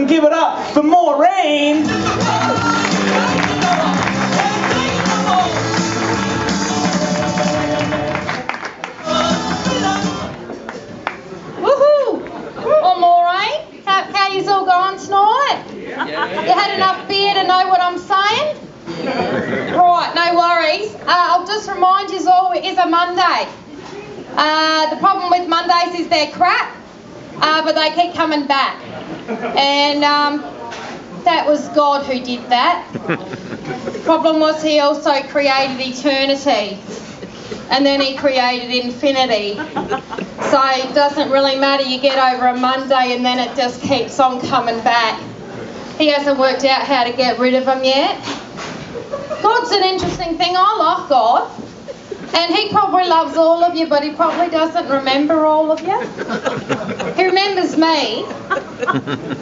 and give it up for Maureen. Woohoo! Well, Maureen, how yous all going tonight? You had enough beer to know what I'm saying? Right, no worries. I'll just remind you all, it is a Monday. The problem with Mondays is they're crap, but they keep coming back. And that was God who did that. Problem was he also created eternity. And then he created infinity. So it doesn't really matter, you get over a Monday and then it just keeps on coming back. He hasn't worked out how to get rid of them yet. God's an interesting thing. I love God. And he probably loves all of you, but he probably doesn't remember all of you. He remembers me.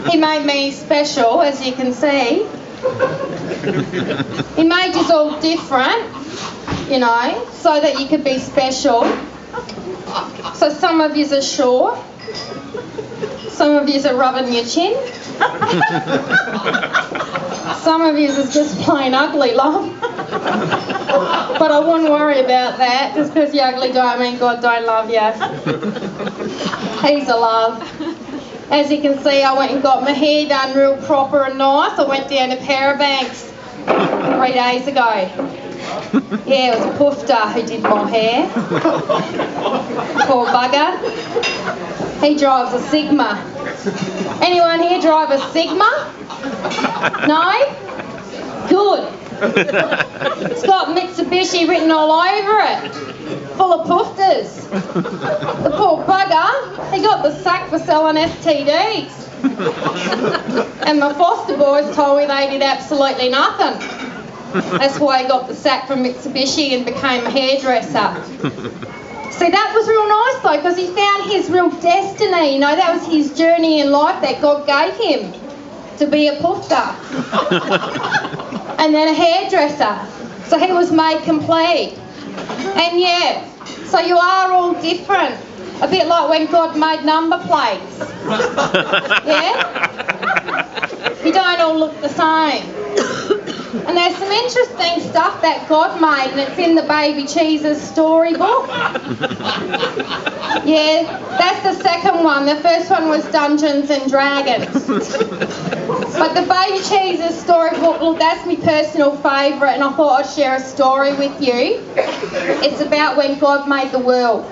He made me special, as you can see. He made you all different, you know, so that you could be special. So some of yous are short. Some of yous are rubbing your chin. Some of yous is just plain ugly, love. But I wouldn't worry about that. Just because you're ugly don't mean God don't love you. He's a love. As you can see, I went and got my hair done real proper and nice. I went down to Parabanks 3 days ago. Yeah, it was a poofter who did my hair. Poor bugger. He drives a Sigma. Anyone here drive a Sigma? No? Good. It's got Mitsubishi written all over it. Full of poofters. The poor bugger, he got the sack for selling STDs. And my foster boys told me they did absolutely nothing. That's why he got the sack from Mitsubishi and became a hairdresser. See, that was real nice though, because he found his real destiny. You know, that was his journey in life that God gave him, to be a poofter. And then a hairdresser. So he was made complete. And yeah, so you are all different. A bit like when God made number plates. Yeah? You don't all look the same. And there's some interesting stuff that God made, and it's in the Baby Cheese's storybook. Yeah, that's the second one. The first one was Dungeons and Dragons. But the Baby Cheese's storybook, look, that's my personal favourite, and I thought I'd share a story with you. It's about when God made the world.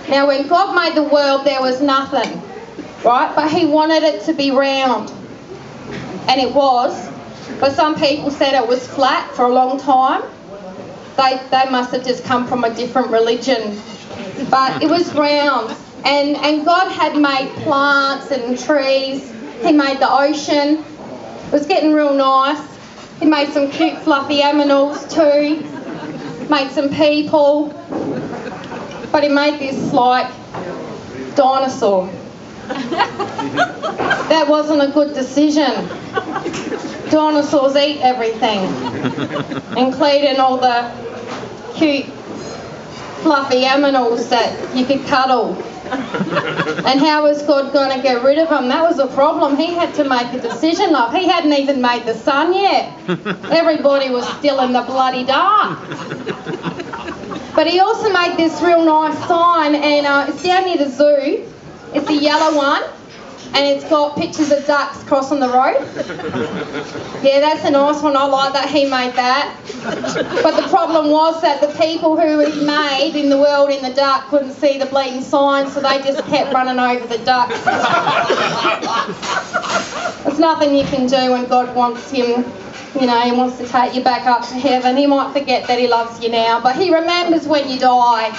Now, when God made the world, there was nothing, right? But he wanted it to be round. And it was. But some people said it was flat for a long time. They must have just come from a different religion. But it was round. And God had made plants and trees. He made the ocean. It was getting real nice. He made some cute fluffy animals too. Made some people. But he made this like dinosaur. That wasn't a good decision. Dinosaurs eat everything, including all the cute, fluffy animals that you could cuddle. And how was God going to get rid of them? That was a problem. He had to make a decision, love. He hadn't even made the sun yet. Everybody was still in the bloody dark. But he also made this real nice sign, and it's down near the zoo. It's a yellow one. And it's got pictures of ducks crossing the road. Yeah, that's a nice one. I like that he made that. But the problem was that the people who he made in the world in the dark couldn't see the bleeding sign, so they just kept running over the ducks. There's nothing you can do when God wants him. You know, he wants to take you back up to heaven. He might forget that he loves you now, but he remembers when you die.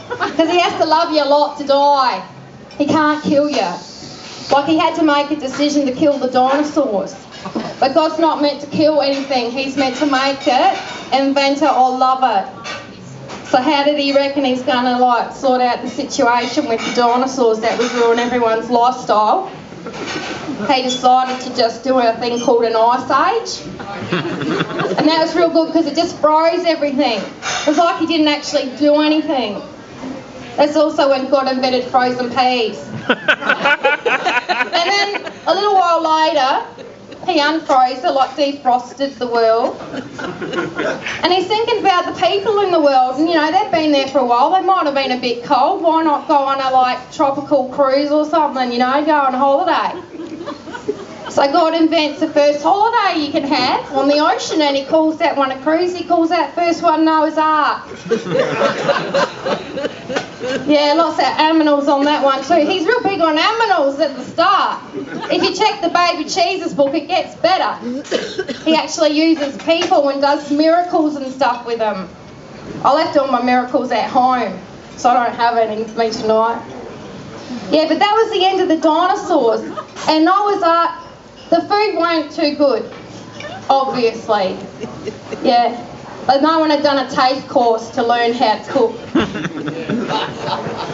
Because he has to love you a lot to die. He can't kill you. Like he had to make a decision to kill the dinosaurs. But God's not meant to kill anything. He's meant to make it, invent it, or love it. So how did he reckon he's going to like sort out the situation with the dinosaurs that was ruining everyone's lifestyle? He decided to just do a thing called an ice age. And that was real good because it just froze everything. It was like he didn't actually do anything. That's also when God invented frozen peas. And then a little while while later, he unfroze it, like defrosted the world. And he's thinking about the people in the world, and you know, they've been there for a while, they might have been a bit cold, why not go on a like tropical cruise or something, you know, go on holiday. So God invents the first holiday you can have on the ocean, and he calls that one a cruise, he calls that first one Noah's Ark. Yeah, lots of aminals on that one too. He's real big on aminals at the start. If you check the Baby Jesus book, it gets better. He actually uses people and does miracles and stuff with them. I left all my miracles at home, so I don't have any with me tonight. Yeah, but that was the end of the dinosaurs. And Noah's Ark, the food weren't too good, obviously. Yeah. But no one had done a taste course to learn how to cook.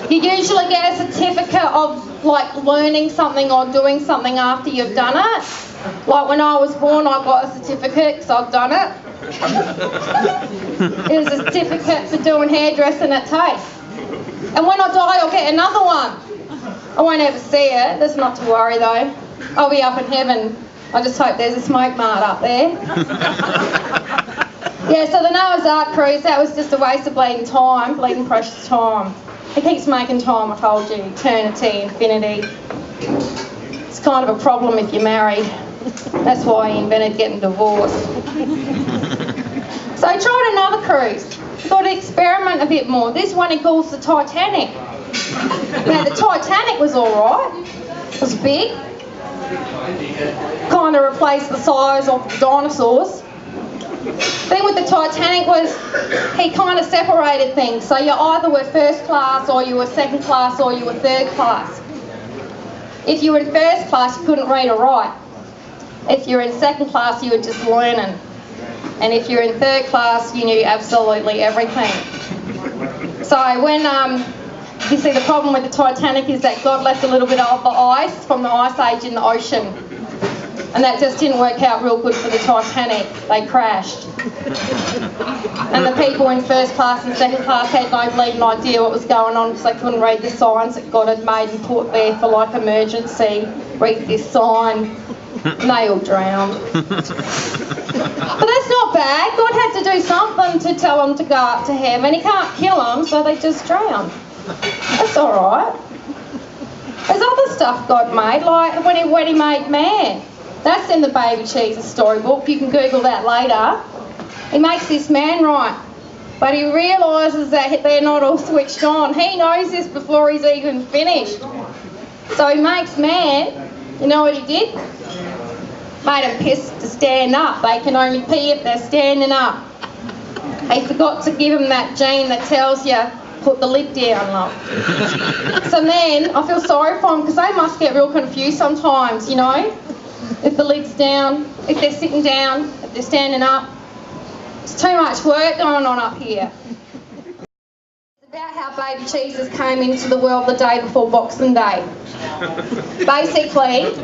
You usually get a certificate of like learning something or doing something after you've done it. Like when I was born, I got a certificate because I've done it. It was a certificate for doing hairdressing at Taste. And when I die, I'll get another one. I won't ever see it. There's not to worry though. I'll be up in heaven. I just hope there's a smoke mart up there. Yeah, so the Noah's Ark cruise, that was just a waste of bleeding time, bleeding precious time. He keeps making time, I told you, eternity, infinity. It's kind of a problem if you're married. That's why he invented getting divorced. So he tried another cruise. He thought he'd experiment a bit more. This one he calls the Titanic. Now the Titanic was alright. It was big. Kind of replaced the size of the dinosaurs. The thing with the Titanic was he kind of separated things. So you either were first class or you were second class or you were third class. If you were in first class, you couldn't read or write. If you were in second class, you were just learning. And if you're in third class, you knew absolutely everything. So when, you see the problem with the Titanic is that God left a little bit of the ice from the ice age in the ocean. And that just didn't work out real good for the Titanic. They crashed. And the people in first class and second class had no bleeding idea what was going on because they couldn't read the signs that God had made and put there for like emergency. Read this sign. And they all drowned. But that's not bad. God had to do something to tell them to go up to heaven. He can't kill them, so they just drowned. That's alright. There's other stuff God made, like when he made man. That's in the Baby Jesus storybook. You can Google that later. He makes this man right, but he realises that they're not all switched on. He knows this before he's even finished. So he makes man. You know what he did? Made them piss to stand up. They can only pee if they're standing up. He forgot to give them that gene that tells you, put the lid down, love. So then, I feel sorry for them because they must get real confused sometimes, you know? If the lid's down, if they're sitting down, if they're standing up. It's too much work going on up here. It's about how baby Jesus came into the world the day before Boxing Day. Basically,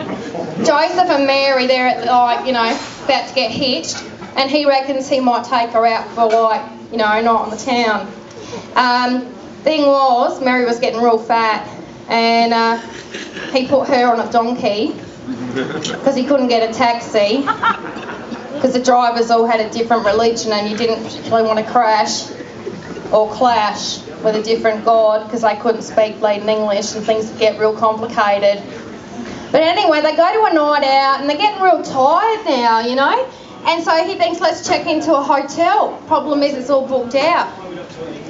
Joseph and Mary, they're at, like, you know, about to get hitched, and he reckons he might take her out for, like, you know, night on the town. Thing was, Mary was getting real fat, and he put her on a donkey because he couldn't get a taxi because the drivers all had a different religion and you didn't particularly want to crash or clash with a different god because they couldn't speak bleeding English and things would get real complicated. But anyway, they go to a night out and they're getting real tired now, you know, and so he thinks, let's check into a hotel. Problem is, it's all booked out.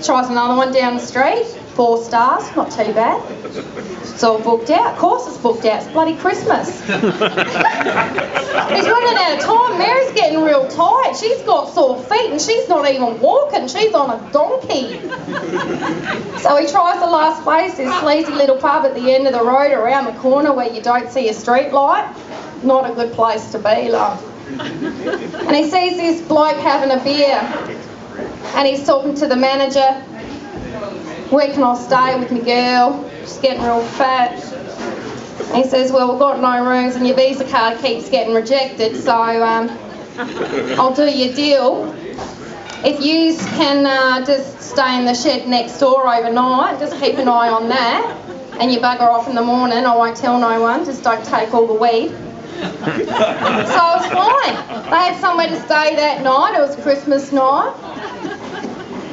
Tries another one down the street, 4 stars, not too bad. It's all booked out. Of course it's booked out. It's bloody Christmas. He's running out of time. Mary's getting real tired. She's got sore feet and she's not even walking. She's on a donkey. So he tries the last place, this sleazy little pub at the end of the road around the corner where you don't see a street light. Not a good place to be, love. And he sees this bloke having a beer. And he's talking to the manager, where can I stay with my girl? She's getting real fat. And he says, well, we've got no rooms and your Visa card keeps getting rejected, so I'll do your deal. If you can just stay in the shed next door overnight, just keep an eye on that, and you bugger off in the morning, I won't tell no one, just don't take all the weed. So it was fine. They had somewhere to stay that night. It was Christmas night.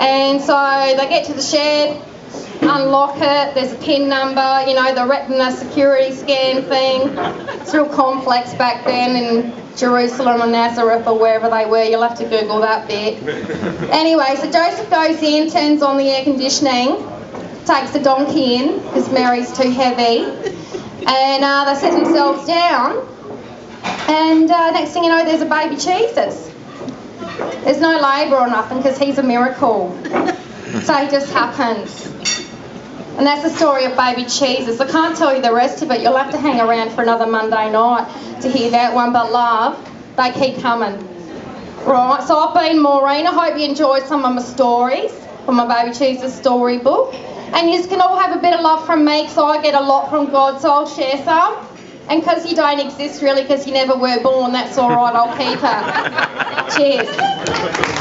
And so they get to the shed, unlock it, there's a PIN number, you know, the retina security scan thing. It's real complex back then in Jerusalem or Nazareth or wherever they were. You'll have to Google that bit. Anyway, so Joseph goes in, turns on the air conditioning, takes the donkey in because Mary's too heavy, and they set themselves down, and next thing you know, there's a baby Jesus. There's no labour or nothing because he's a miracle. So he just happens. And that's the story of baby Jesus. I can't tell you the rest of it. You'll have to hang around for another Monday night to hear that one. But love, they keep coming. Right, so I've been Maureen. I hope you enjoyed some of my stories from my baby Jesus storybook. And you can all have a bit of love from me because I get a lot from God, so I'll share some. And because you don't exist really because you never were born, that's all right, I'll keep it. Cheers.